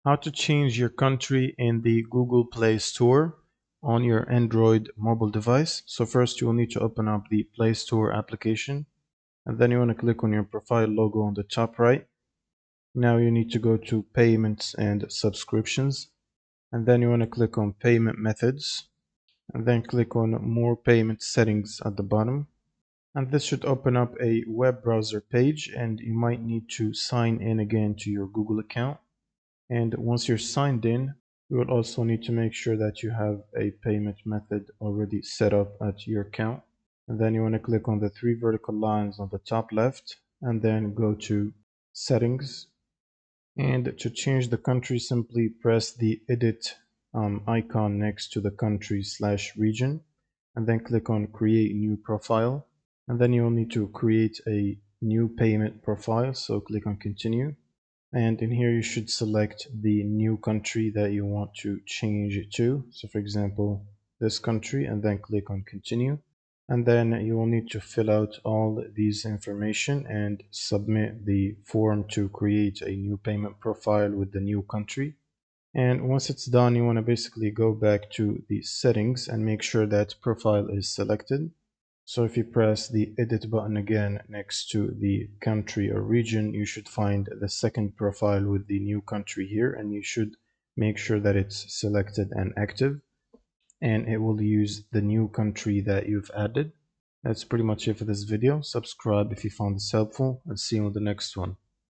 How to change your country in the Google Play Store on your Android mobile device. So first you will need to open up the Play Store application, and then you want to click on your profile logo on the top right. Now you need to go to Payments and Subscriptions, and then you want to click on Payment Methods, and then click on More Payment Settings at the bottom. And this should open up a web browser page, and you might need to sign in again to your Google account. And once you're signed in, you will also need to make sure that you have a payment method already set up at your account. And then you want to click on the three vertical lines on the top left, and then go to Settings. And to change the country, simply press the edit icon next to the country/region, and then click on Create New Profile. And then you'll need to create a new payment profile, so click on Continue. And in here you should select the new country that you want to change it to. So for example, this country, and then click on Continue. And then you will need to fill out all these information and submit the form to create a new payment profile with the new country. And once it's done, you want to basically go back to the settings and make sure that profile is selected. So if you press the edit button again next to the country or region, you should find the second profile with the new country here, and you should make sure that it's selected and active, and it will use the new country that you've added. That's pretty much it for this video. Subscribe if you found this helpful, and see you on the next one.